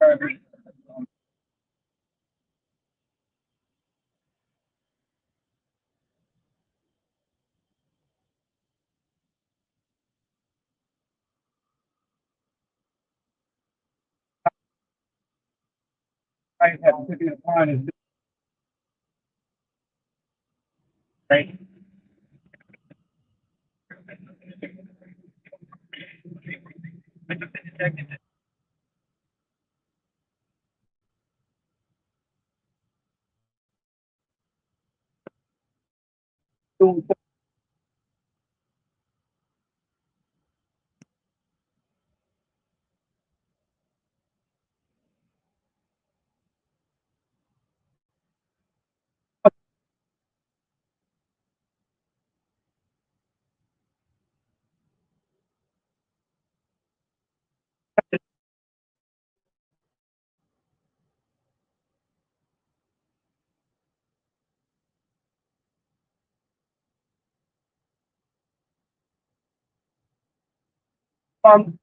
I have to do the plan is right. So, um,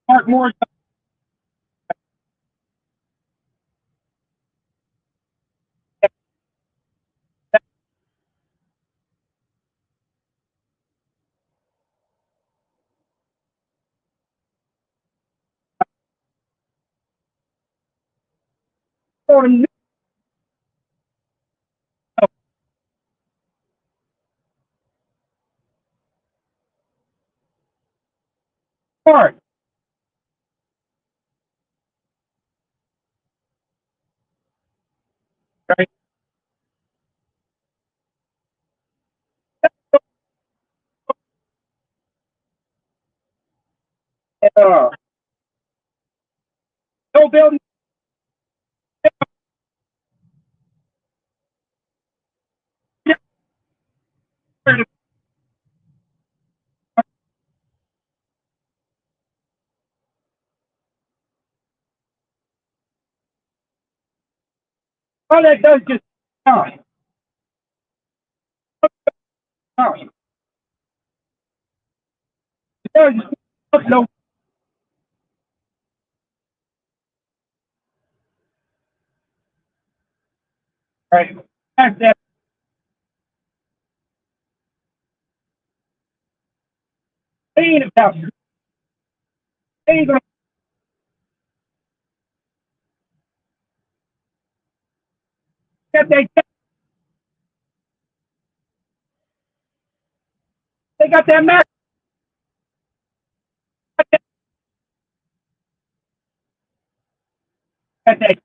Mark Moore, on Mark, right? Uh, no building. All that does just it does no right. That's that pain about you. They ain't gonna get they got that match that they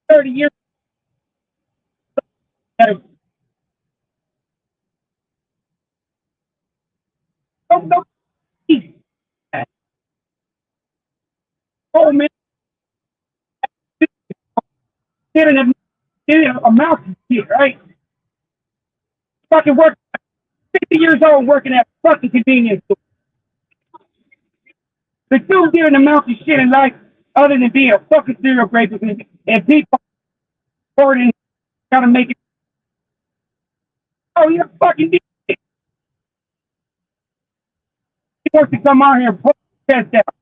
30 years that no old man didn't amount to shit, right? Fucking work 50 years old working at fucking convenience store. The dude didn't amount to shit in life other than being a fucking serial rapist and people hurting trying to make it. Oh, you're fucking he wants to come out here and put his chest out.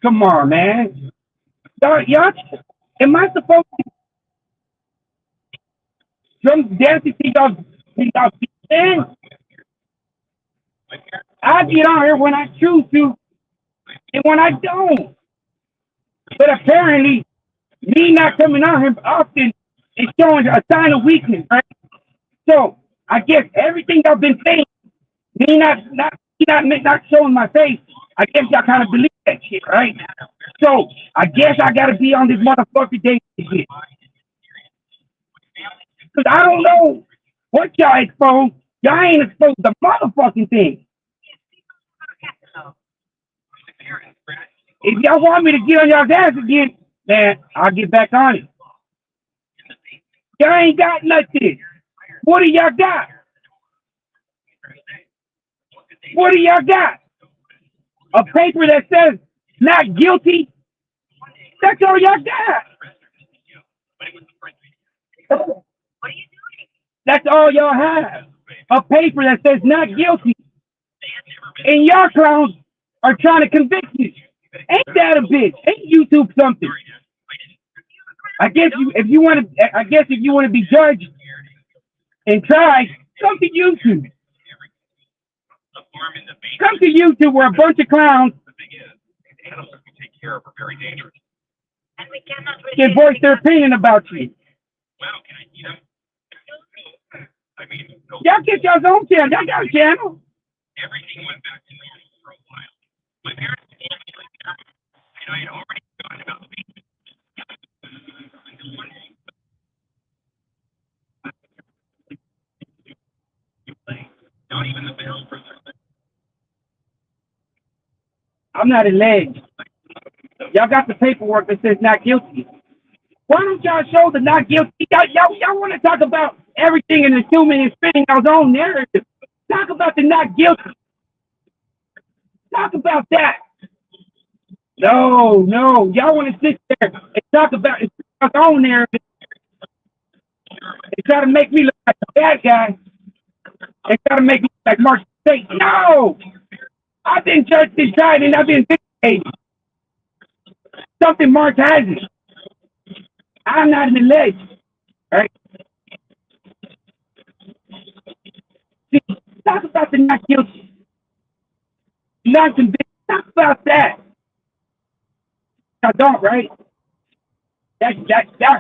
Come on, man. Y'all, am I supposed to drum dance to see y'all stand? I get on here when I choose to and when I don't. But apparently, me not coming on here often is showing a sign of weakness, right? So I guess everything y'all been saying, me not showing my face. I guess y'all kind of believe. that shit, right? So I guess I gotta be on this motherfucking day shit. Cause I don't know what y'all exposed. Y'all ain't exposed the motherfucking thing. If y'all want me to get on y'all's ass again, man, I'll get back on it. Y'all ain't got nothing. What do y'all got? What do y'all got? A paper that says not guilty? That's all y'all got. That's all y'all have. A paper that says not guilty. And y'all clowns are trying to convict you. Ain't that a bitch? Ain't YouTube something? I guess if you want to, I guess if you want to be judged and tried, come to YouTube. Come to YouTube where a bunch of clowns can voice their opinion about you. Y'all get y'all's own channel. Y'all got a channel. Everything went back to normal for a while. My parents told me like, I had already forgotten about the baby. Not even the barrel for I'm not alleged. Y'all got the paperwork that says not guilty. Why don't y'all show the not guilty? Y'all want to talk about everything and assuming and spinning our own narrative. Talk about the not guilty. Talk about that. No. Y'all want to sit there and talk about our own narrative and try to make me look like a bad guy and try to make me look like Mark State. No! I've been judged and tried and I've been vindicated. Something Mark hasn't. I'm not an alleged. Right? See, talk about the not guilty. Not convicted. Talk about that. I don't, right? That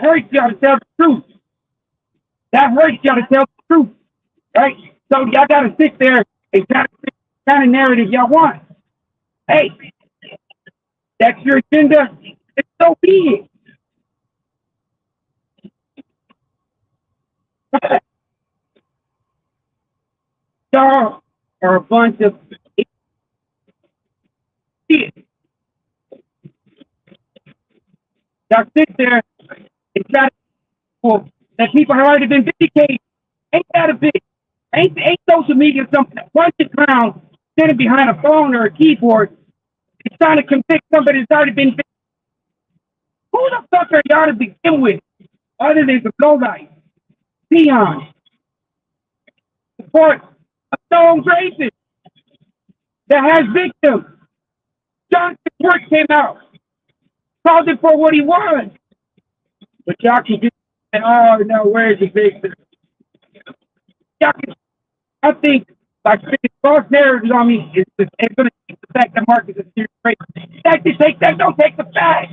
hurts y'all to tell the truth. That hurts y'all to tell the truth. Right? So y'all gotta sit there and try to fit the kind of narrative y'all want. Hey, that's your agenda. It's so be it. Y'all are a bunch of shit. Y'all sit there and try to well, that people have already been vindicated. Ain't that a bitch? Ain't social media something that bunch of clowns sitting behind a phone or a keyboard is trying to convict somebody that's already been vindicated? Who the fuck are y'all to begin with? Other than the lowlight, peons, support a stone racist that has victims. Johnson Work came out, called it for what he was. But y'all can just say, oh no, where's the victim? Y'all can, I think by spinning false narratives on me, it's going to take the fact that Marcus is serious racist. That don't take the fact.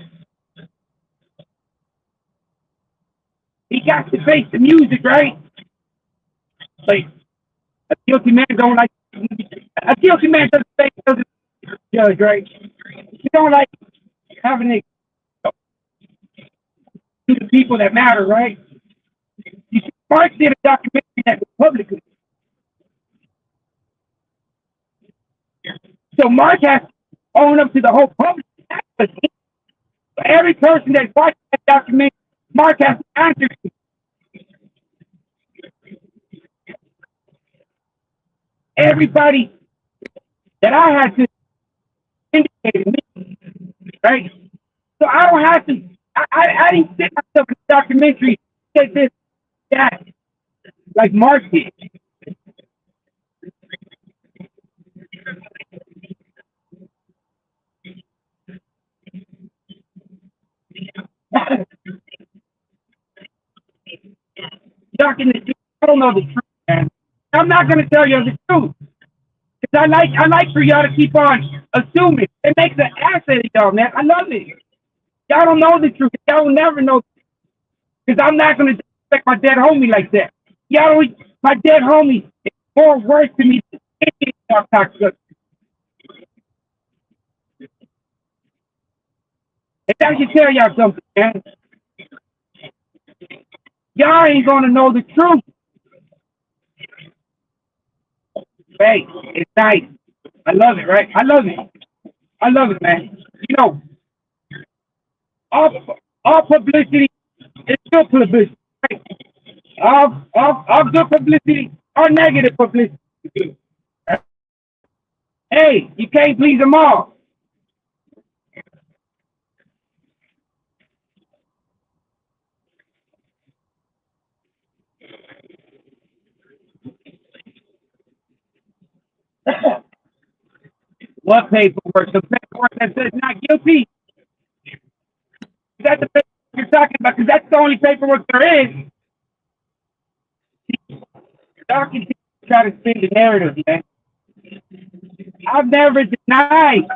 He got to face the music, right? Like a guilty man don't like a guilty man doesn't face the judge, right? You don't like having it to the people that matter, right? You see, Mark did a documentary that was publicly. So Mark has to own up to the whole public. So every person that watched that documentary, Mark has to answer to. Everybody that I had to indicate me, right? So I don't have to. I didn't sit myself in the documentary say this, that, like Mark did. I don't know the truth, man. I'm not gonna tell you the truth. Cause I like for y'all to keep on assuming. It makes an ass of y'all, man. I love it. Y'all don't know the truth. Y'all will never know. Because I'm not gonna disrespect my dead homie like that. Y'all don't. My dead homie is more worth to me than any y'all talk about. If I should tell y'all something, man, y'all ain't gonna know the truth. Hey, it's nice. I love it, right? I love it. I love it, man. You know, all, all publicity is good publicity. Right? All good publicity or negative publicity. Hey, you can't please them all. What paperwork? The paperwork that says not guilty. Is that the paperwork you're talking about? Because that's the only paperwork there is. Y'all can try to spin the narrative, man. I've never denied,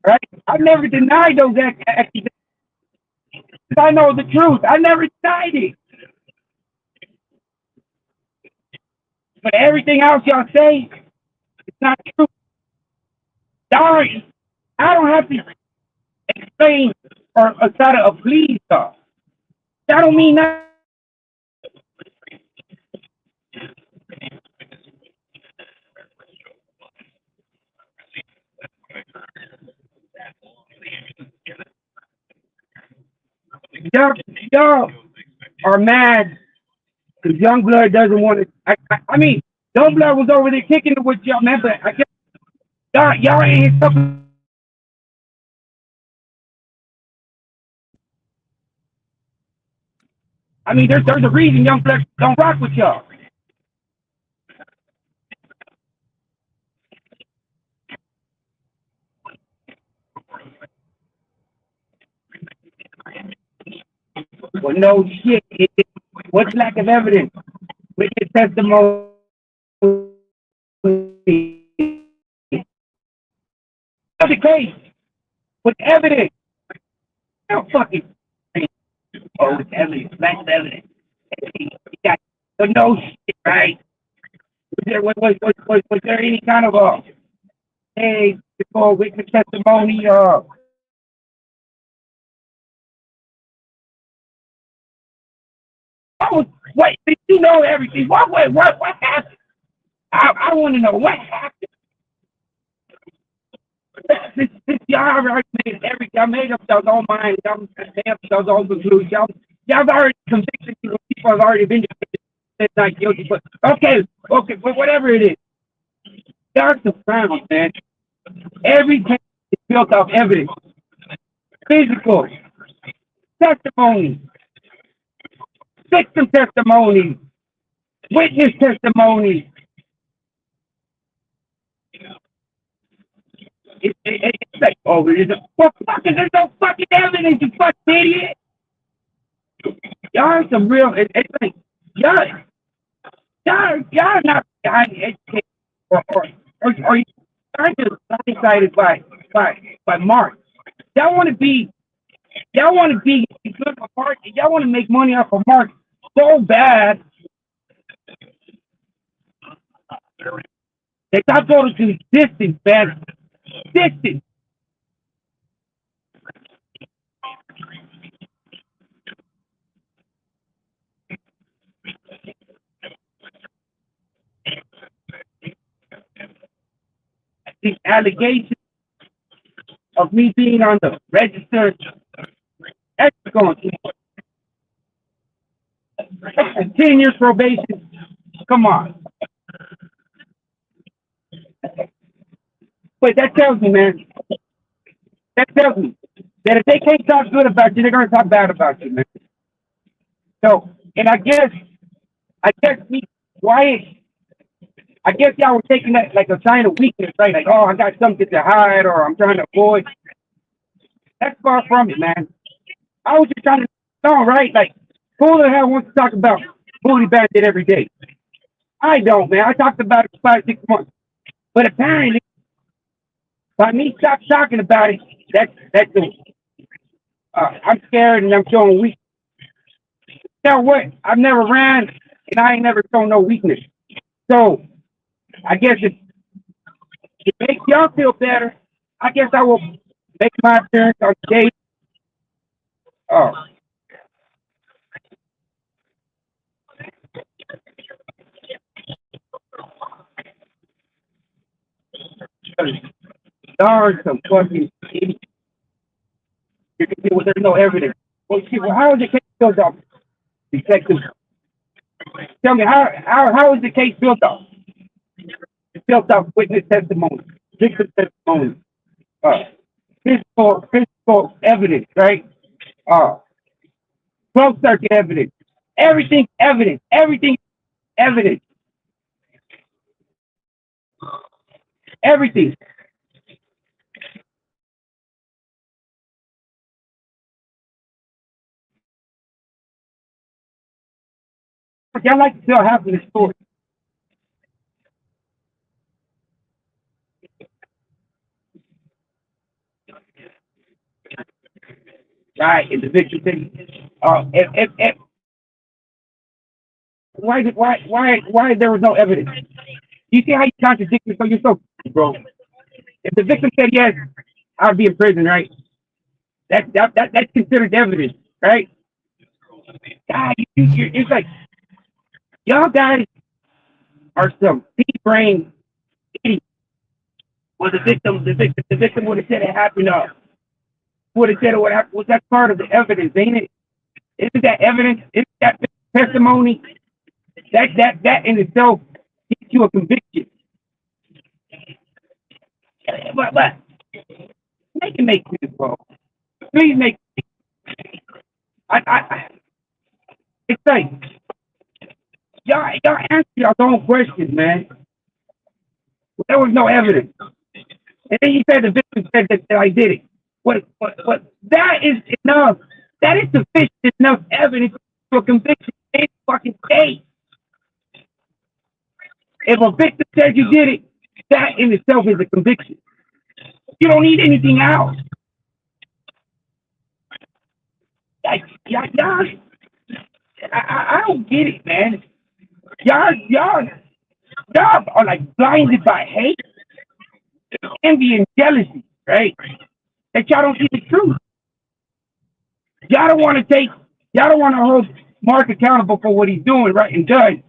right? I've never denied those accusations. I know the truth. I never denied it. But everything else y'all say, it's not true. Y'all, I don't have to explain or try to please y'all. That don't mean nothing. Y'all, y'all are mad because Youngblood doesn't want to. I mean, Youngblood was over there kicking it with y'all, man. But I guess y'all ain't something. I mean, there's a reason Youngblood don't rock with y'all. Well, no shit. What's lack of evidence? Witness testimony. The case with evidence. No fucking. Oh, it's evidence. Lack of evidence. You got no shit, right? Was there any kind of a hey before witness testimony? Oh, wait, did you know everything? What happened? I want to know what happened. Y'all already made every. Y'all made up y'all's own mind. Y'all made up y'all's own conclusions. Y'all already convicted people. People have already been not guilty. But okay, but whatever it is, y'all the ground, man. Every case is built off evidence, physical testimony, victim testimony, witness testimony. It's like, oh, well, fucking, there's no fucking evidence, you fucking idiot. Y'all are some real, it's like, y'all, y'all not educated or you kind of blindsided by Mark. Y'all want to be, y'all want to be good for Mark, y'all want to make money off of Mark so bad that y'all go to distance, man. Distance. The allegation of me being on the registered Hexagon team and 10 years probation. Come on. But that tells me, man, that tells me that if they can't talk good about you, they're going to talk bad about you, man. So, and I guess me, Wyatt, I guess y'all were taking that like a sign of weakness, right? Like, oh, I got something to hide or I'm trying to avoid. That's far from it, man. I was just trying to know, right? Like, who the hell wants to talk about Booty Bandit every day? I don't, man. I talked about it for 5, 6 months. But apparently, by me stop talking about it, that's the I'm scared and I'm showing weakness. Now what? I've never ran and I ain't never shown no weakness. So I guess it makes y'all feel better. I guess I will make my appearance on the case. Oh, darn some fucking idiot. You can see, well, there's no evidence. Well, see, well, how is the case built up, detective? Tell me, how is the case built up? It's built up witness testimony, victim testimony, uh, physical evidence, right? Uh, closed circuit evidence. Everything evidence. Everything evidence. Everything. Y'all like to tell half of the story. Right, and the victim said, why there was no evidence? You see how you contradict yourself? You're so bro. If the victim said yes, I'd be in prison, right? That's considered evidence, right? God, it's like y'all guys are some deep brain idiots. Well, the victim would have said it happened. Would have said it would happen. Was that part of the evidence, ain't it? Isn't that evidence? Isn't that testimony? That in itself gives you a conviction. But make it make sense, bro. Please make. I it's like y'all answer your own questions, man. There was no evidence, and then you said the victim said that I did it. What? That is enough. That is sufficient enough evidence for conviction in any fucking case. If a victim says you did it, that in itself is a conviction. You don't need anything else. Y'all, I don't get it, man. Y'all are like blinded by hate, envy, and jealousy, right? That y'all don't see the truth. Y'all don't want to take, y'all don't want to hold Mark accountable for what he's doing, right, and done.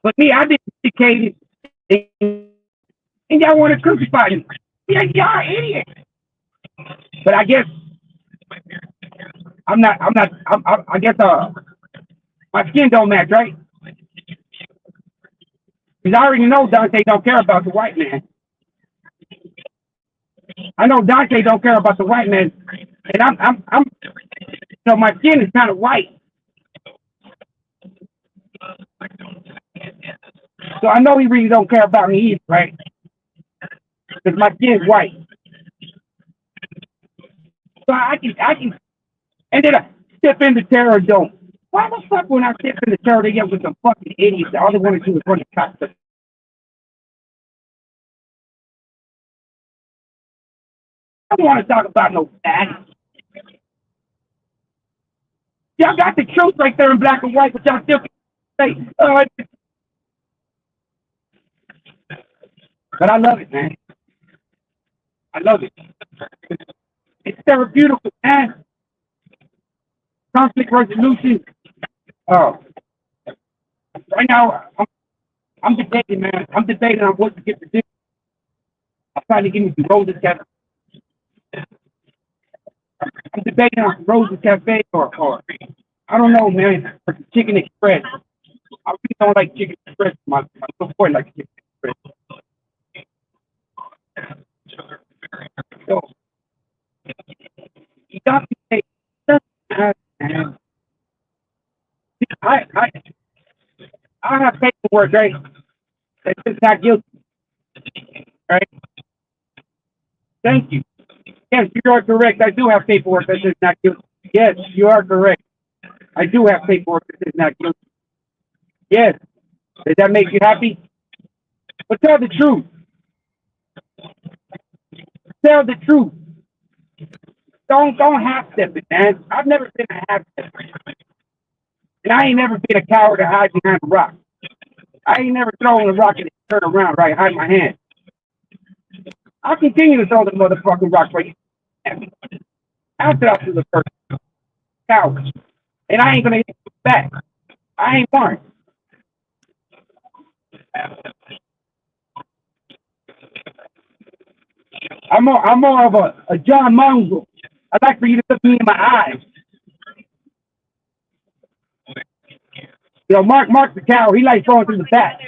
But me, I've been educated, and y'all want to crucify me. Yeah, y'all idiots. But I guess I guess my skin don't match, right? Because I already know Dante don't care about the white man. I know Dante don't care about the white man, and my skin is kind of white, so I know he really don't care about me either, right? Because my skin is white, so I can, and then I step in the terror dome. Why the fuck when I step in the terror, they get with some fucking idiots that all they want to do is run the cops? I don't want to talk about no facts. Y'all got the truth right there in black and white, but y'all still say, but I love it, man. I love it. It's therapeutic, man. Conflict resolution. Oh, right now, I'm debating, man. I'm debating on what to get for dinner. I'm trying to get me some Roses Cafe. I'm debating on Roses Cafe or I don't know, man, or Chicken Express. I really don't like Chicken Express. My little boy likes Chicken Express. So you got to say, man. I I I have paperwork, right? That says not guilty, right? Thank you. Yes, you are correct. I do have paperwork that says not guilty. Yes, you are correct. I do have paperwork that says not guilty. Yes. Does that make you happy? But tell the truth. Tell the truth. Don't half step it, man. I've never been a half step. And I ain't never been a coward to hide behind a rock. I ain't never thrown a rock and turn around, right? Hide my hand. I'll continue to throw the motherfucking rocks right after I do the first coward. And I ain't gonna hit you back. I ain't one. I'm more of a John Mongo. I'd like for you to look me in my eyes. You know, Mark the cow, he likes throwing through the back.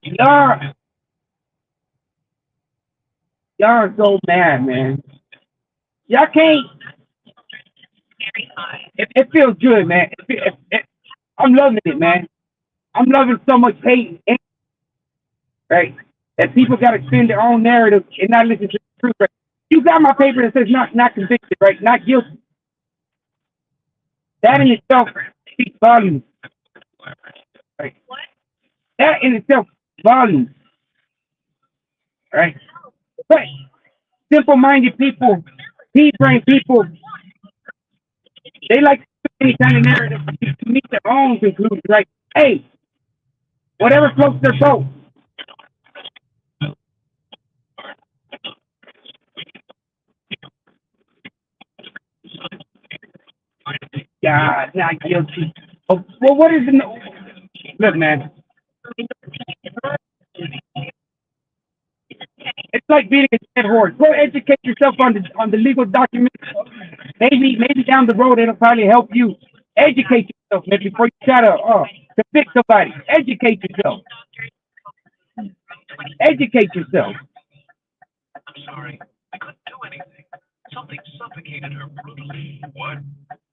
Y'all, y'all are so mad, man. Y'all can't. It feels good, man. I'm loving it, man. I'm loving so much hate, right? That people got to spin their own narrative and not listen to the truth. Right? You got my paper that says not convicted, right? Not guilty. That in itself speaks volumes, right? That in itself volumes, right? But simple-minded people, pea-brain people, they like any kind of narrative to meet their own conclusions. Like, hey, whatever floats their boat. God, not guilty. Oh, well, what is the look, man? It's like beating a dead horse. Go educate yourself on the legal documents. Maybe down the road it'll probably help you educate yourself, man, before you try to fix somebody. Educate yourself. Educate yourself. I'm sorry. I couldn't do anything. Something suffocated her brutally. What?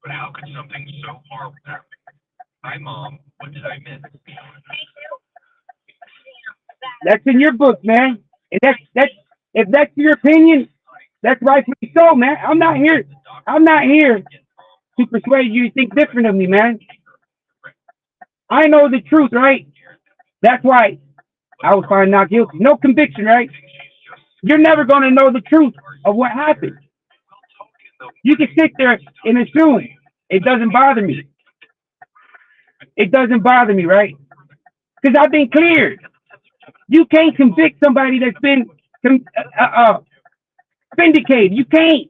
But how could something so horrible happen? Hi, Mom. What did I miss? That's in your book, man. And that's if that's your opinion, that's rightfully so, man. I'm not here to persuade you to think different of me, man. I know the truth, right? That's why I was found not guilty. No conviction, right? You're never gonna know the truth of what happened. You can sit there and assume. It doesn't bother me. It doesn't bother me, right? Because I've been cleared. You can't convict somebody that's been vindicated. You can't.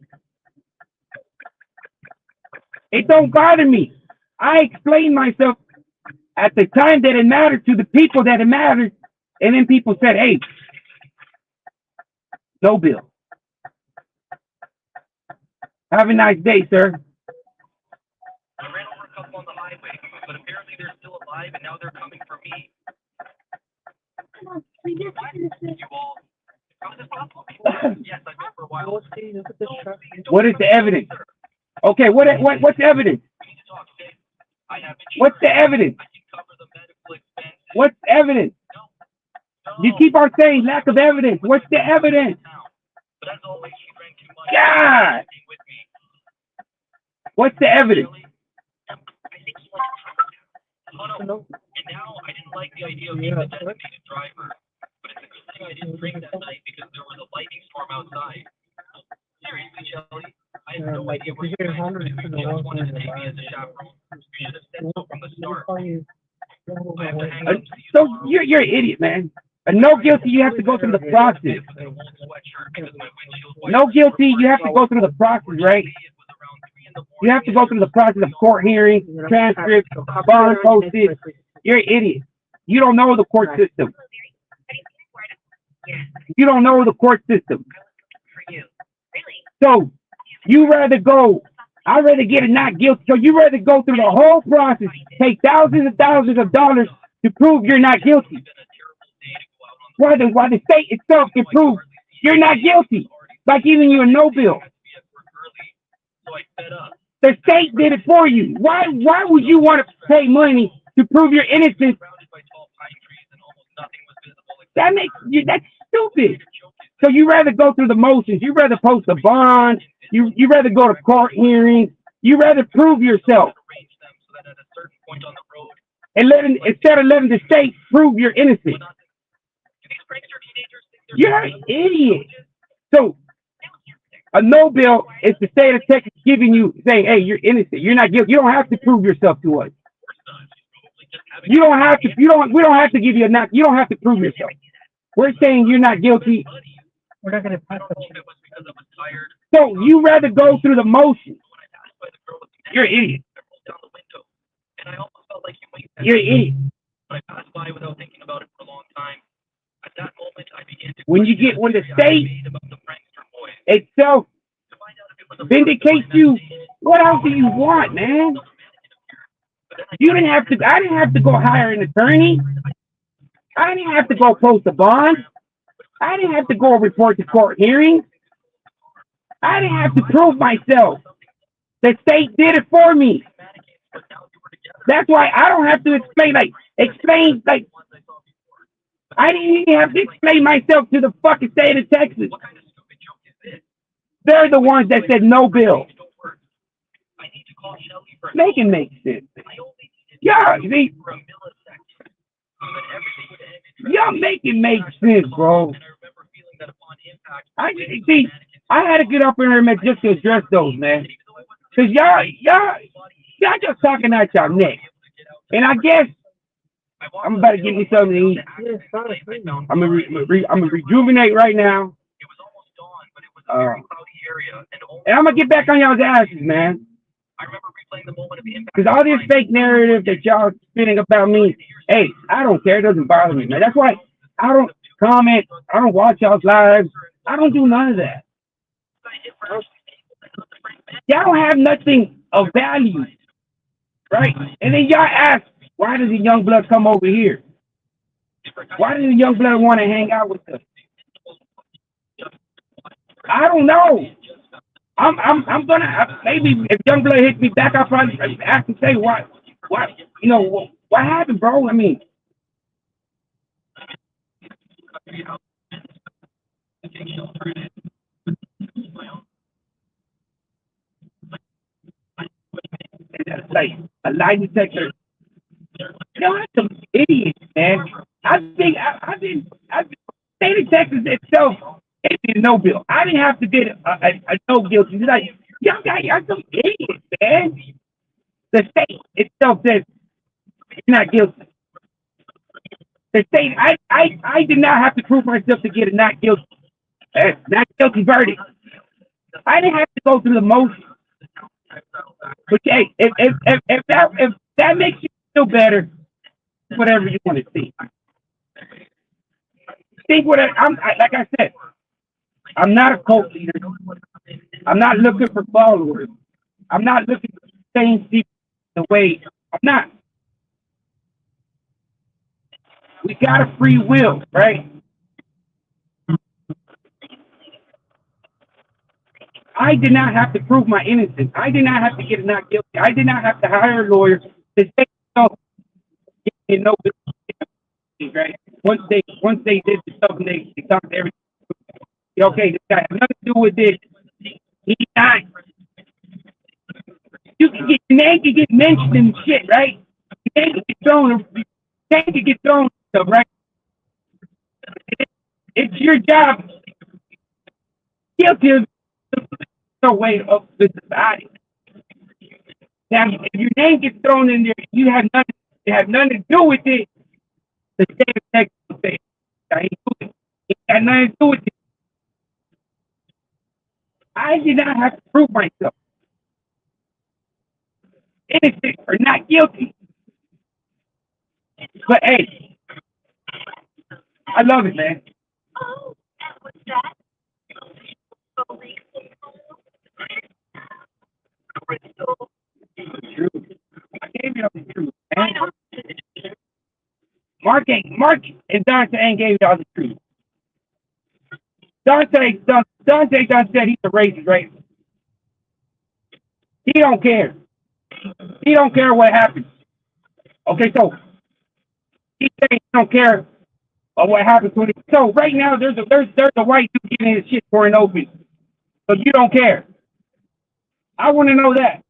It don't bother me. I explained myself at the time that it mattered to the people that it mattered, and then people said, "Hey, no bill. Have a nice day, sir." I ran over a couple on the highway, but apparently they're still alive and now they're coming for me. You all, how is this possible? Yes, I've been for a while. What is the evidence? Okay, what's the evidence? We need to talk, okay? I have What's the insurance. evidence? I can cover the medical expenses. What's the evidence? No, You keep on saying lack of evidence. What's the evidence? but as always, she drank too much. God! With me. What's the evidence? Really? I think he went. Oh no. And now I didn't like the idea of being the designated driver, but it's a good thing I didn't drink that night because there was a lightning storm outside. Seriously, Shelly, I had no idea where you went, but if you just wanted to take me as a chaperone, you should have said so from the start. I have to hang up. See you So tomorrow. you're an idiot, man. A no guilty, you have to go through the process. With an old sweatshirt because my windshield wipers No guilty, were you have to go through the process, right? it was around 3 in the morning. You have to go through the process of court hearings, transcripts, bond posted. You're an idiot. You don't know the court system. You don't know the court system. So you rather go, I'd rather get a not guilty. So you rather go through the whole process, take thousands and thousands of dollars to prove you're not guilty. Why the state itself can prove you're not guilty by giving you a no bill. So I fed up. The state did it for you. Why would you want to pay money to prove your innocence? Surrounded by tall pine trees and almost nothing was visible except That makes you that's stupid. So you rather go through the motions. You rather post a bond. You rather go to court hearings. You rather prove yourself arrange them so that at a certain point on the road, and instead of letting the state prove your innocence. do these prankster teenagers think they're You're an idiot. So A no bill is the state of Texas giving you, saying, "Hey, you're innocent. You're not guilty. You don't have to prove yourself to us. You don't have to. You don't. We don't have to give you a not. You don't have to prove yourself. We're saying you're not guilty. We're not gonna pass I don't know if it was because I was tired. So you rather go through the motions. When I passed by the girl with the You're an idiot. I rolled down the window, and I almost felt like you winked at You're an me. idiot. But I passed by without thinking about it for a long time. At that moment, I began to When you question get when the theory I had state made about the prankster boy. itself To find out if it was a vindicates you, what else do you want, man? You didn't have to. I didn't have to go hire an attorney. I didn't have to go post a bond. I didn't have to go report to court hearings. I didn't have to prove myself. The state did it for me. That's why I don't have to explain. I didn't even have to explain myself to the fucking state of Texas. What kind of stupid joke is this? They're the ones that said no bill. Don't work. I need to call Shelly for Make it make sense. I only needed Yeah, you see, for a millisecond. But everything would have ended. y'all make it make sense, bro. And I remember feeling that upon impact, I see. I had to get up in here, man, just to address those, man. Cause y'all just talking out y'all neck. And I guess I'm about to get me something to eat. I'm gonna rejuvenate right now. It was almost dawn, but it was a very cloudy area, and only And I'm gonna get back on y'all's asses, man. I remember replaying the moment of the impact. Cause all this fake narrative that y'all spinning about me, hey, I don't care. It doesn't bother me, man. That's why I don't comment. I don't watch y'all's lives. I don't do none of that. Y'all don't have nothing of value, right? And then y'all ask, why does the young blood come over here? Why does the young blood want to hang out with us? I don't know. I'm gonna maybe if young blood hits me back, I'll probably ask and say what what happened, bro? I mean, like a lie detector. That's some idiots, man. I think state of Texas itself gave me a no bill. I didn't have to get a no guilty. It's like y'all some idiots, man. The state itself says you're not guilty. The state, I did not have to prove myself to get a not guilty verdict. I didn't have to go through the motions. But hey, if that makes you feel better, whatever you want to see. Think what like I said, I'm not a cult leader. I'm not looking for followers. I'm not looking for the same people the way I'm not. We got a free will, right? I did not have to prove my innocence. I did not have to get not guilty. I did not have to hire a lawyer to say no. You know, right? Once they did the stuff and they talked to everything. Okay, this guy has nothing to do with this. He's not. Your name can get mentioned and shit, right? Your name can get thrown. Your name can get thrown stuff, right? It's your job. Guilty of no way of the society. Now, if your name gets thrown in there, you have nothing to do with it. The state of Texas will say, it had nothing to do with it. I did not have to prove myself innocent or not guilty. But hey, I love it, man. Oh, and with that, I gave you all the truth, man. Mark and Dante ain't gave you all the truth. Dante said he's a racist, right? He don't care. He don't care what happens. Okay, so he said he don't care what happens to him. So right now there's a white dude getting his shit for an open. But you don't care. I want to know that.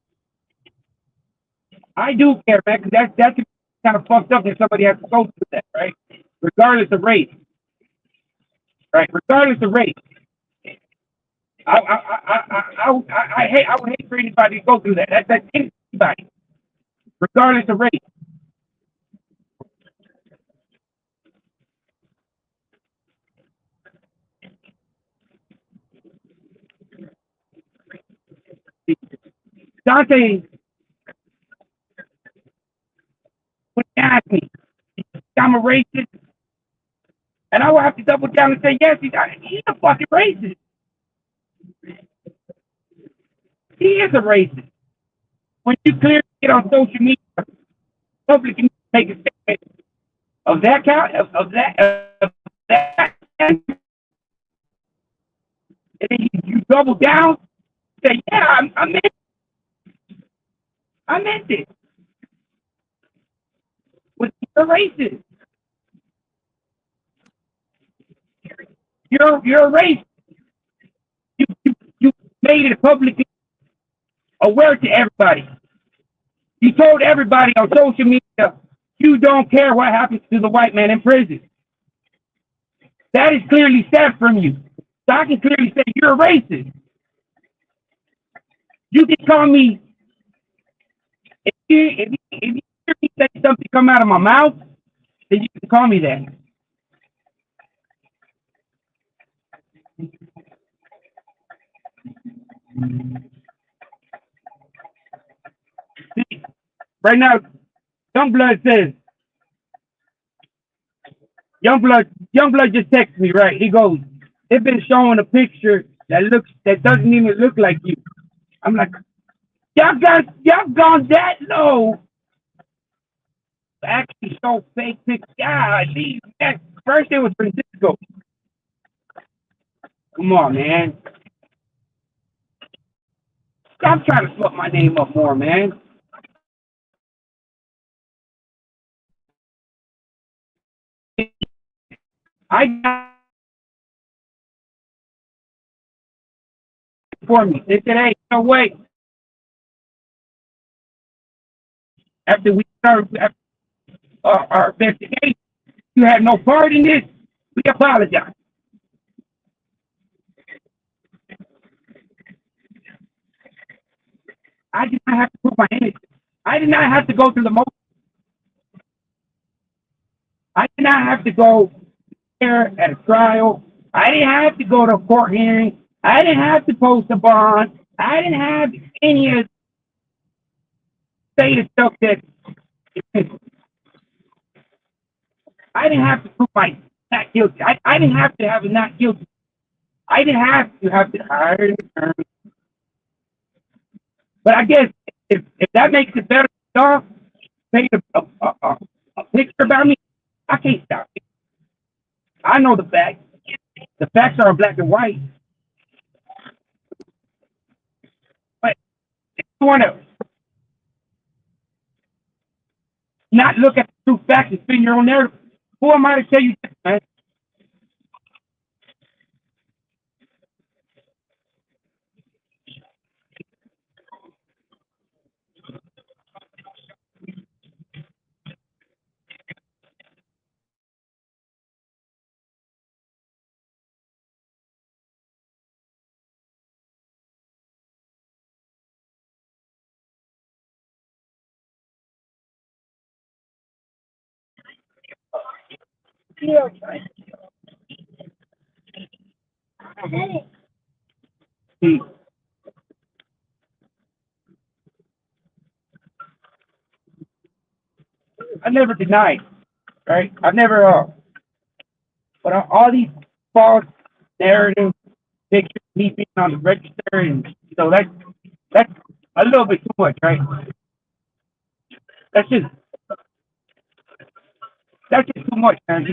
I do care, man, because that's kind of fucked up that somebody has to go through that, right? Regardless of race. Right? Regardless of race. I would hate for anybody to go through that. That's anybody, regardless of race. Dante would ask me, I'm a racist, and I would have to double down and say, yes, he's a fucking racist. He is a racist. When you clearly get on social media, public can make a statement of that count, of that, and then you double down, say, yeah, I meant it. With you're racist. You're a racist. You made it publicly aware to everybody. You told everybody on social media you don't care what happens to the white man in prison. That is clearly said from you. So I can clearly say you're a racist. You can call me if you hear me say something come out of my mouth, then you can call me that. See, right now, Youngblood says, Youngblood just texted me, right? He goes, they've been showing a picture that doesn't even look like you. I'm like, y'all gone that low. Actually show fake pictures. God, first it was Francisco. Come on, man. Stop trying to fuck my name up more, man. I got it for me. They said, hey, no way. After we started our investigation, you had no part in this. We apologize. I did not have to put my innocence. I did not have to go through the motion. I did not have to go there at a trial. I didn't have to go to a court hearing. I didn't have to post a bond. I didn't have any of say the stuff that I didn't have to prove my not guilty. I didn't have to have a not guilty. I didn't have to hire an attorney. But I guess if that makes it better, stuff, paint a picture about me, I can't stop it. I know the facts. The facts are black and white. But if you want to not look at the true facts and spin your own narrative, who am I to tell you this, man? Yeah. See, I never denied, right? I never, but all these false narratives, pictures, me being on the register, and that's a little bit too much, right? That's just that's just too much, man.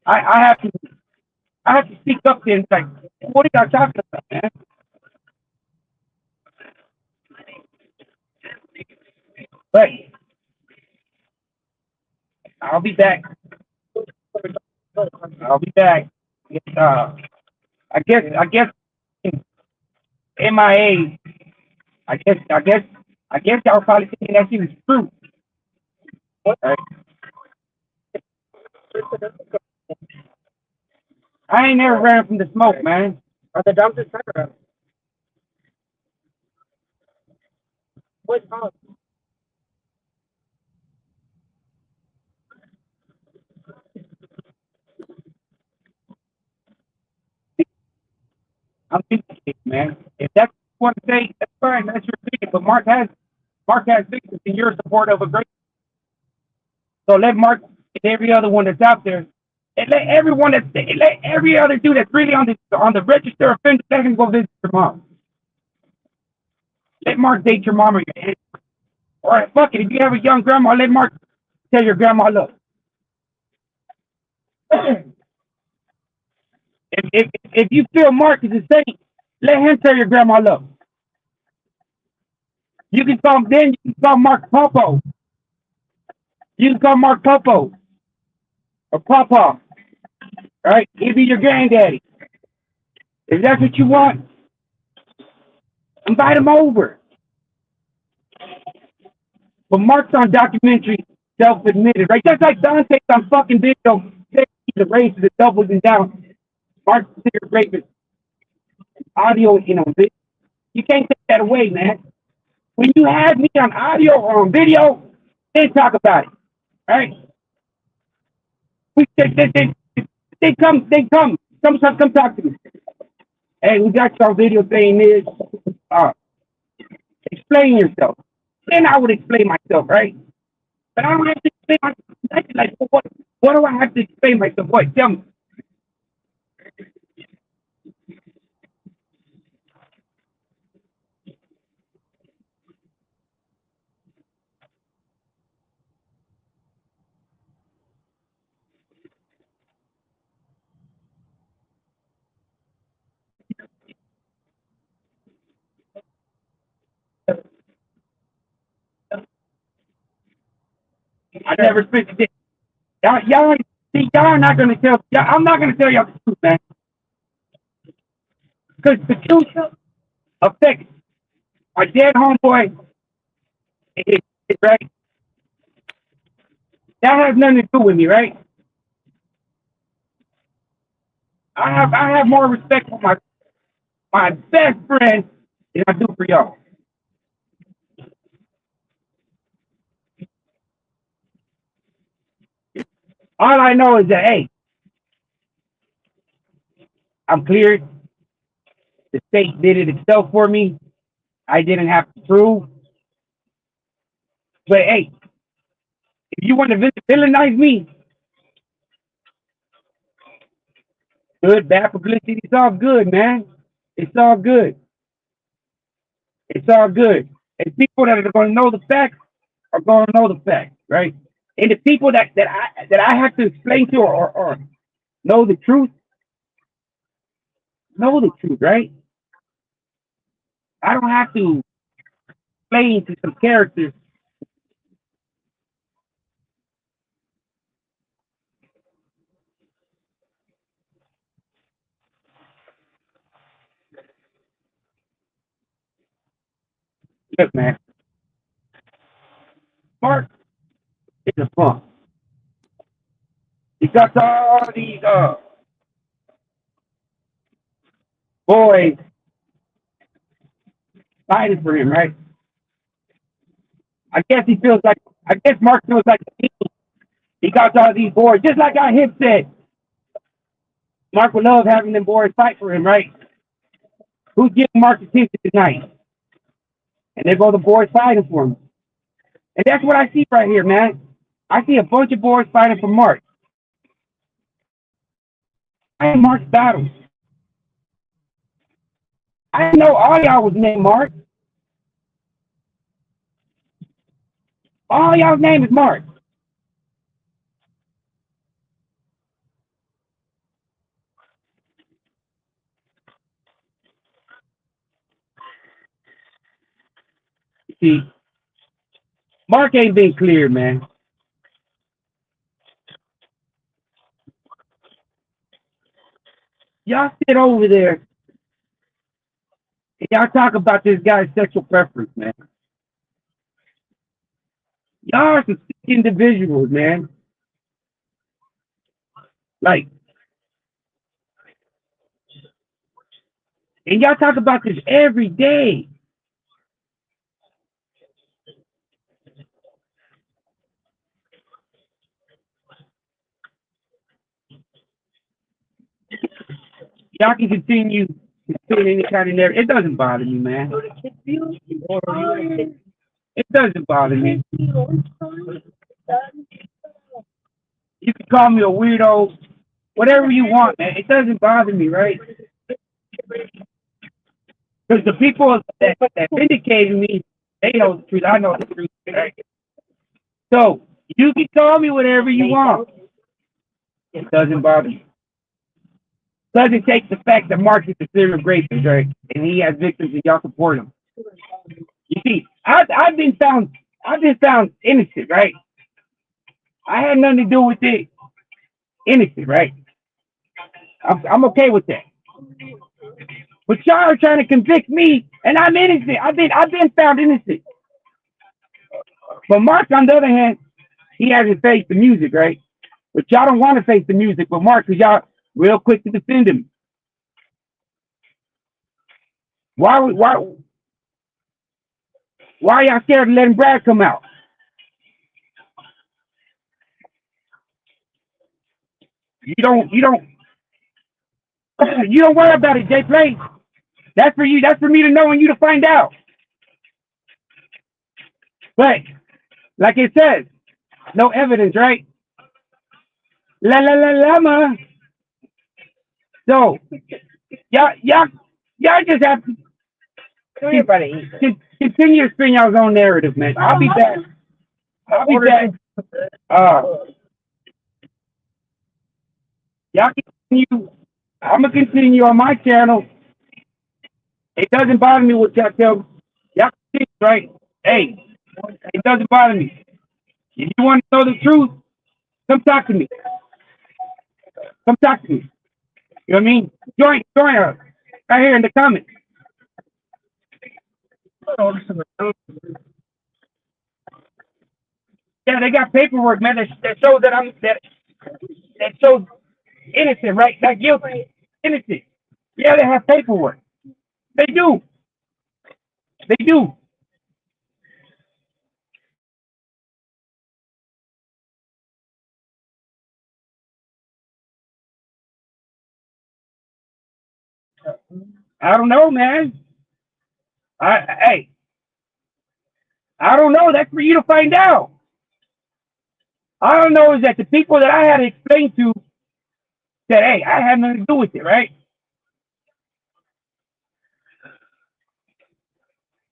I, I have to I have to speak up there and like, what are y'all talking about, man? But I'll be back. I'll be back. I guess MIA. I guess I guess I guess y'all probably thinking that she was true. Right? I ain't never ran from the smoke, man. Are the dumpsters turn around? I'm interested, man. If that's what you want to say, that's fine. That's your opinion. But Mark has victims, and you're a supporter of a great. So let Mark and every other one that's out there, and let every other dude that's really on the register offender, let him go visit your mom. Let Mark date your mom or your aunt. Or fuck it, if you have a young grandma, let Mark tell your grandma, look. If you feel Mark is a saint, let him tell your grandma, look. You can call him then. You can call Mark Popo. You can call Mark Popo or Papa. All right, he'll be your granddaddy. If that's what you want, invite him over. But Mark's on documentary, self-admitted, right? That's like Dante's on fucking video. He's a racist that doubles him down. Mark's a serious rapist. Audio, you can't take that away, man. When you have me on audio or on video, then talk about it, right? They come talk to me. Hey, we got you on video saying this. Explain yourself. Then I would explain myself, right? But I don't have to explain myself. Like, what do I have to explain myself? What? Tell me. I never spent a day. Y'all are not going to tell. I'm not going to tell y'all the truth, man. Because the truth affects my dead homeboy. Right? That has nothing to do with me, right? I have more respect for my best friend than I do for y'all. All I know is that hey, I'm cleared. The state did it itself for me. I didn't have to prove. But hey, if you want to villainize me, good, bad publicity, it's all good, man. It's all good. It's all good. And people that are going to know the facts are going to know the facts, right? And the people that I have to explain to or know the truth, right? I don't have to explain to some characters. Look, man, Mark is a punk. He got all these boys fighting for him, right? I guess Mark feels like he got all these boys, just like I hip said. Mark would love having them boys fight for him, right? Who's giving Mark attention tonight? And there go the boys fighting for him. And that's what I see right here, man. I see a bunch of boys fighting for Mark. I ain't Mark's battles. I didn't know all y'all was named Mark. All y'all's name is Mark. See, Mark ain't been clear, man. Y'all sit over there and y'all talk about this guy's sexual preference, man. Y'all are some sick individuals, man. Like, and y'all talk about this every day. Y'all can continue to spit any kind of narrative. It doesn't bother me, man. It doesn't bother me. You can call me a weirdo, whatever you want, man. It doesn't bother me, right? Because the people that vindicated me, they know the truth. I know the truth, right? So you can call me whatever you want. It doesn't bother me. Doesn't take the fact that Mark is a serial rapist, right? And he has victims and y'all support him. You see, I've been found innocent, right? I had nothing to do with it. Innocent, right? I'm okay with that. But y'all are trying to convict me, and I'm innocent. I've been found innocent. But Mark, on the other hand, he hasn't faced the music, right? But y'all don't want to face the music with Mark because y'all real quick to defend him. Why y'all scared of letting Brad come out? You don't you don't worry about it, Jay Play. That's for you. That's for me to know and you to find out. But like it says, no evidence, right? La la la llama. So y'all just have to continue to spin y'all's own narrative, man. I'll be back. Y'all continue. I'm gonna continue on my channel. It doesn't bother me what y'all tell me. Y'all continue, right? Hey, it doesn't bother me. If you want to know the truth, come talk to me. Come talk to me. You know what I mean? Join us right here in the comments. Yeah, they got paperwork, man, that shows that shows innocent, right? Not guilty, innocent. Yeah, they have paperwork. They do. They do. I don't know, man. Hey, I don't know. That's for you to find out. All I know is that the people that I had to explain to said, hey, I had nothing to do with it, right?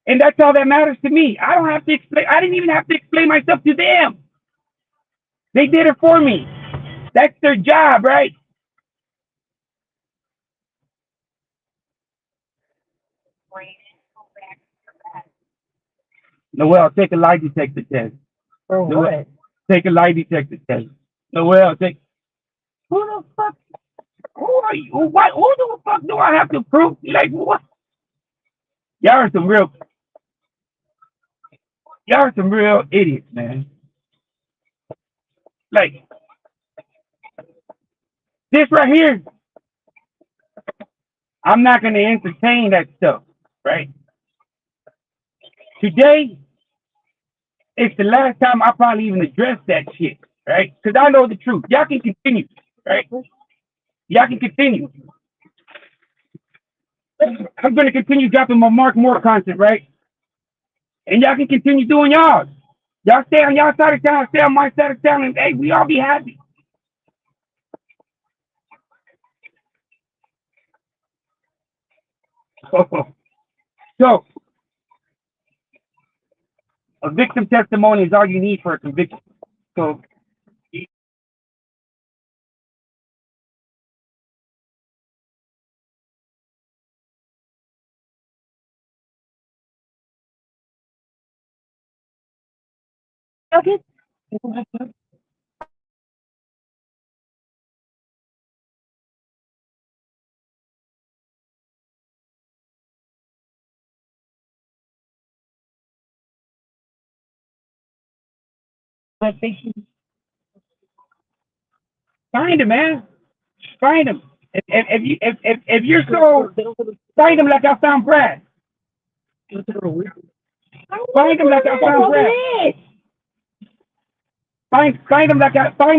And that's all that matters to me. I don't have to explain. I didn't even have to explain myself to them. They did it for me. That's their job, right? Noel, take a lie detector test. For Noel, what? take a lie detector test. Noel, take. Who the fuck? Who are you? What? Who the fuck do I have to prove? Like what? Y'all are some real. Y'all are some real idiots, man. Like this right here, I'm not gonna entertain that stuff, right? Today, it's the last time I probably even address that shit, right? Because I know the truth. Y'all can continue, right? Y'all can continue. I'm gonna continue dropping my Mark Moore content, right? And y'all can continue doing y'all. Y'all stay on y'all side of town, I stay on my side of town, and hey, we all be happy. So, a victim testimony is all you need for a conviction. So, Okay. find him, man. Find him. If you're so, find him like I found Brad. Find him like I found Brad. Find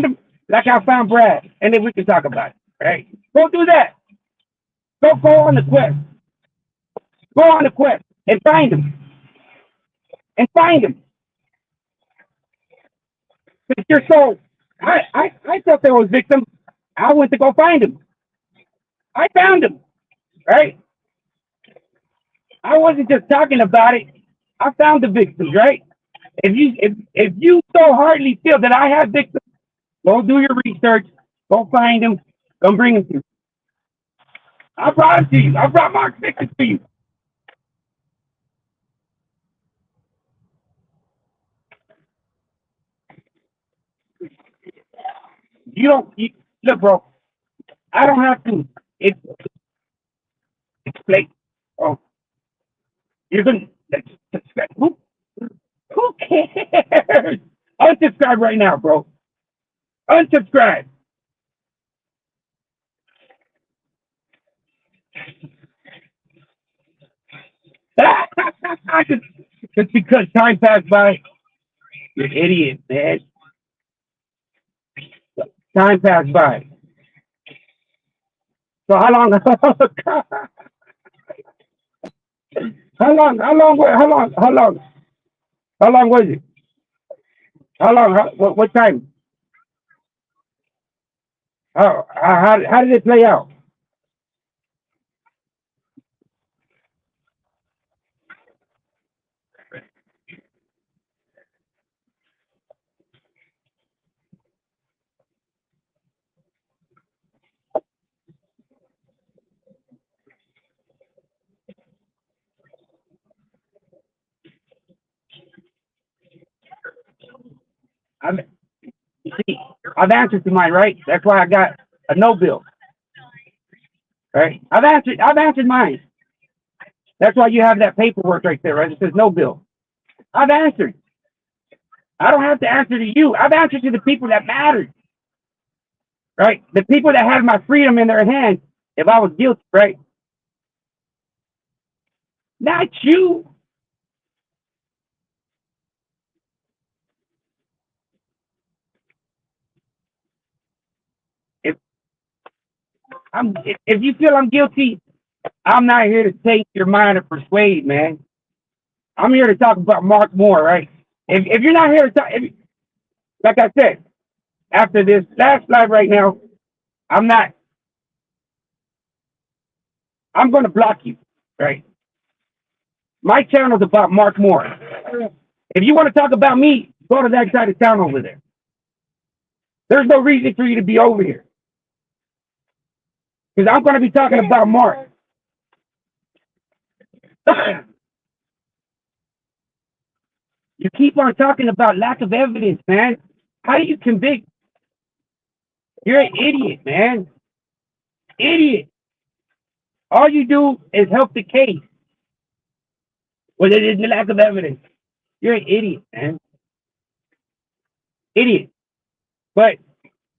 him like I found Brad, and then we can talk about it. Right? Go do that. Go on the quest. Go on the quest and find him. And find him. But you're so. I thought there was victim. I went to go find him. I found him. Right. I wasn't just talking about it. I found the victims. Right. If you so hardly feel that I have victims, go do your research. Go find them. Go bring them to you. I brought them to you. I brought Mark victims to you. You don't look, bro. I don't have to. It's explain. Oh, you're gonna who cares? Unsubscribe right now, bro. Unsubscribe. Just because time passed by. You idiot, man. Time passed by. So how long? How long? How long was it? How long? What time? How did it play out? I'm, see, I've answered to mine, right? That's why I got a no bill, right? I've answered mine. That's why you have that paperwork right there, right? It says no bill. I've answered. I don't have to answer to you. I've answered to the people that mattered, right? The people that had my freedom in their hands if I was guilty, right? Not you. If if you feel I'm guilty, I'm not here to take your mind or persuade, man. I'm here to talk about Mark Moore, right? If you're not here to talk, like I said, after this last live right now, I'm not. I'm going to block you, right? My channel's about Mark Moore. If you want to talk about me, go to that side of town over there. There's no reason for you to be over here. Because I'm going to be talking about Mark. You keep on talking about lack of evidence, man. How do you convict? You're an idiot, man. Idiot. All you do is help the case. Well, it is the lack of evidence. You're an idiot, man. Idiot. But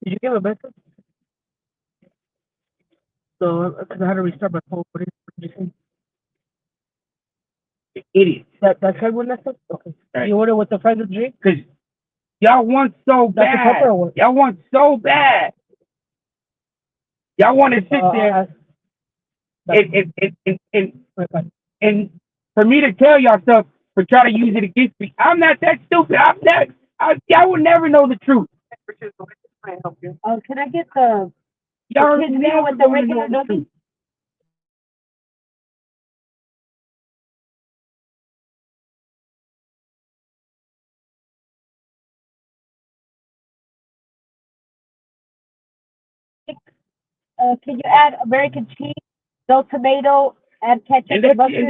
Did you give a message? So, because I had to restart my phone. What did you say? idiot. That's how one message? Okay. Right. You order with the fries and drink? Because y'all want so That's a bad. pepper or what? Y'all want so bad. Y'all want to sit there and for me to tell y'all stuff for try to use it against me. I'm not that stupid. Y'all will never know the truth. Can I get the Y'all kids meal never with the gonna regular know the nuggets? truth. Can you add American cheese, no tomato, add ketchup And and mustard?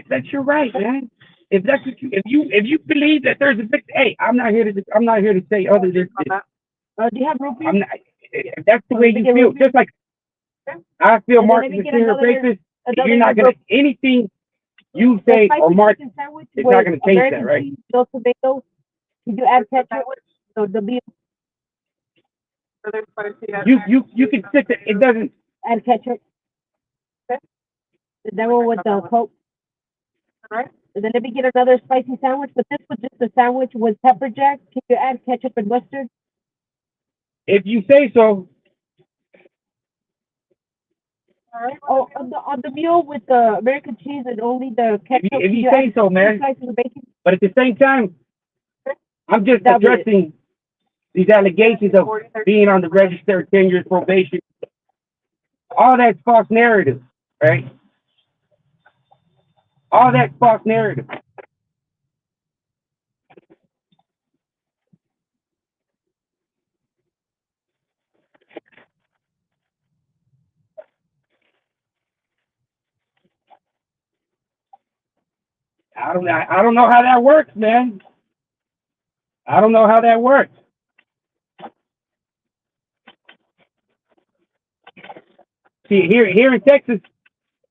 that's your right, man. If that's what if you believe that there's a fix, hey, I'm not here to say other than this. Do you have root beer? I'm not. If that's the way you feel, just like I feel And then Mark let is me a get serial another- racist, another you're not gonna anything you The say spicy or Mark chicken sandwich it's with not gonna change American that, right? cheese, no tomato. Can you add ketchup? So the beef, You can sit there. It doesn't. add ketchup. The one with the Coke. Alright. And then let me get another spicy sandwich, but this was just a sandwich with pepper jack. Can you add ketchup and mustard? If you say so, Oh, on the meal with the American cheese and only the ketchup. If you add say so, man. 2 slices of bacon? But at the same time, I'm just That'll be it. addressing these allegations of being on the register, 10 years probation. All that's false narrative, right? All that's false narrative. I don't know how that works, man. I don't know how that works. See, here in Texas,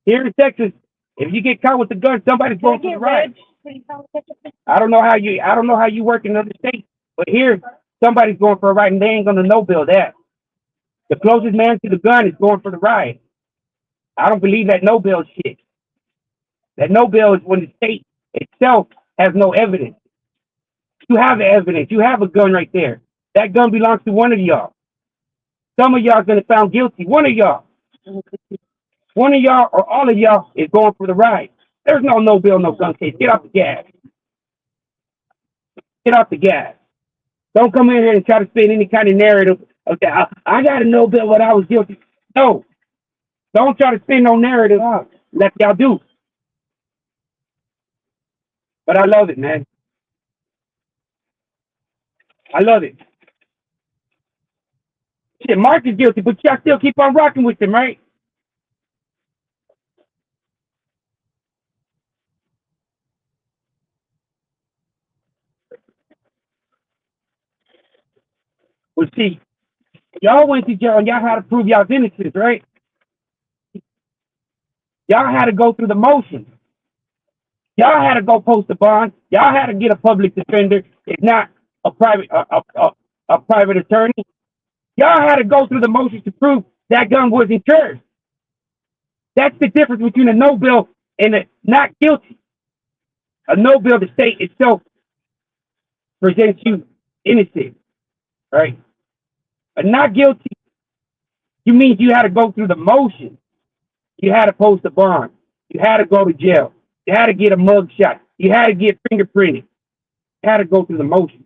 if you get caught with the gun, somebody's Can I going for the get ride. red? Pretty solid ketchup, please? I don't know how you work in other states, but here somebody's going for a ride and they ain't gonna no bill that. The closest man to the gun is going for the ride. I don't believe that no bill shit. That no bill is when the state itself has no evidence. You have the evidence. You have a gun right there. That gun belongs to one of y'all. Some of y'all gonna be found guilty. One of y'all or all of y'all is going for the ride. There's no bill, no gun case. Get off the gas. Get off the gas. Don't come in here and try to spin any kind of narrative. Okay, I got to no bill what I was guilty. No, don't try to spin no narrative like y'all do. But I love it, man. I love it. Shit, Mark is guilty, but y'all still keep on rocking with him, right? Well, see, y'all went to jail and y'all had to prove y'all's innocence, right? Y'all had to go through the motions. Y'all had to go post a bond. Y'all had to get a public defender, if not a private attorney. Y'all had to go through the motions to prove that gun wasn't yours. That's the difference between a no bill and a not guilty. A no bill, the state itself presents you innocent, right? A not guilty, you means you had to go through the motions. You had to post a bond. You had to go to jail. You had to get a mug shot. You had to get fingerprinted. You had to go through the motions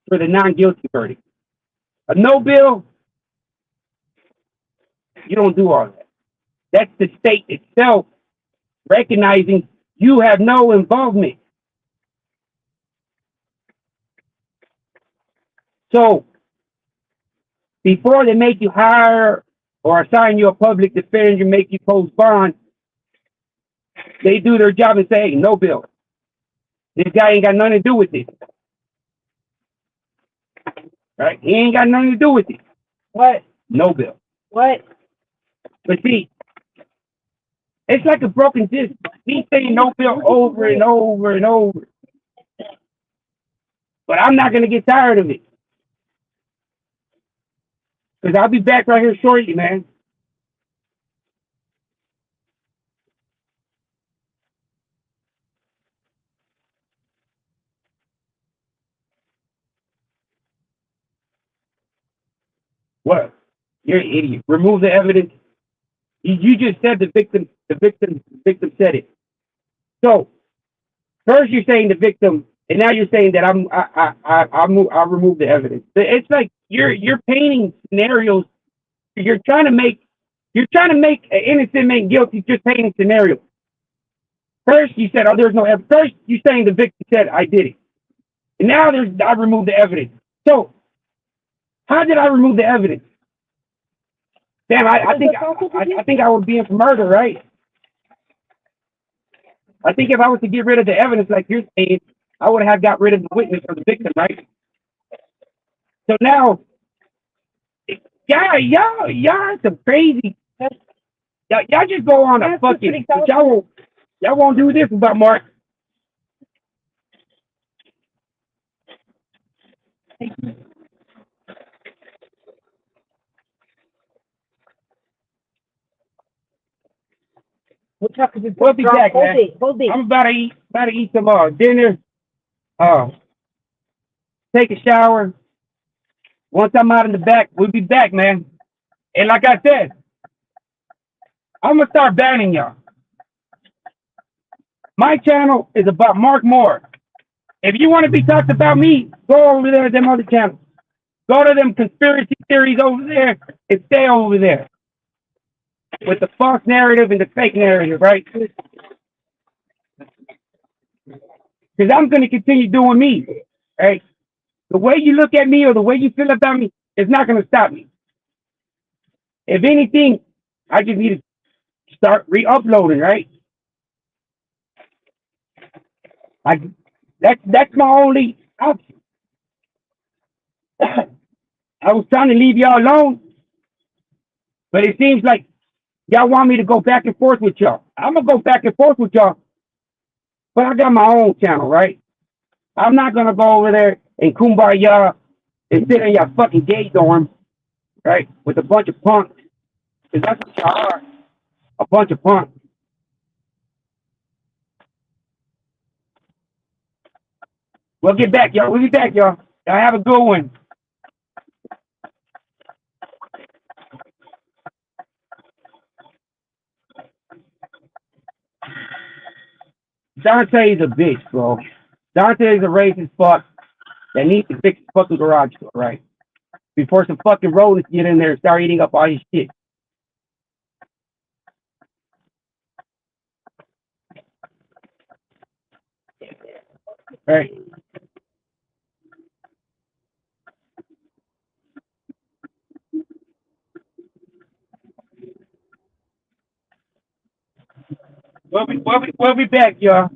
for the non-guilty verdict. A no bill, you don't do all that. That's the state itself recognizing you have no involvement. So before they make you hire or assign you a public defender, make you post bond, they do their job and say, hey, no bill. This guy ain't got nothing to do with it. Right? He ain't got nothing to do with it. What? No bill. What? But see, it's like a broken disc. Me saying no bill over and over and over. But I'm not going to get tired of it. Because I'll be back right here shortly, man. What? You're an idiot. Remove the evidence. You just said the victim said it. So first you're saying the victim, and now you're saying that I remove the evidence. It's like you're painting scenarios. You're trying to make an innocent man guilty, just painting scenarios. First you said, oh, there's no evidence. First you're saying the victim said I did it, and now I removed the evidence. So how did I remove the evidence? Damn, I think I would be in for murder, right? I think if I was to get rid of the evidence, like you're saying, I would have got rid of the witness or the victim, right? So now, y'all some crazy. Y'all just go on a fucking. Y'all won't do this about Mark. We'll be back, man. I'm about to eat some dinner. Take a shower. Once I'm out in the back, we'll be back, man. And like I said, I'm gonna start banning y'all. My channel is about Mark Moore. If you want to be talked about me, go over there to them other channels. Go to them conspiracy theories over there and stay over there with the false narrative and the fake narrative, right? Because I'm going to continue doing me, right? The way you look at me or the way you feel about me is not going to stop me. If anything, I just need to start re-uploading, right? Like that's my only option. I was trying to leave y'all alone, but it seems like y'all want me to go back and forth with y'all. I'm gonna go back and forth with y'all, but I got my own channel, right? I'm not gonna go over there and kumbaya and sit in your fucking gay dorm, right, with a bunch of punks, because that's what y'all are, a bunch of punks. We'll get back, y'all. We'll be back, y'all. Y'all have a good one. Dante is a bitch, bro. Dante is a racist fuck that needs to fix his fucking garage door, right? Before some fucking rodents get in there and start eating up all his shit. Right? We'll be back, y'all.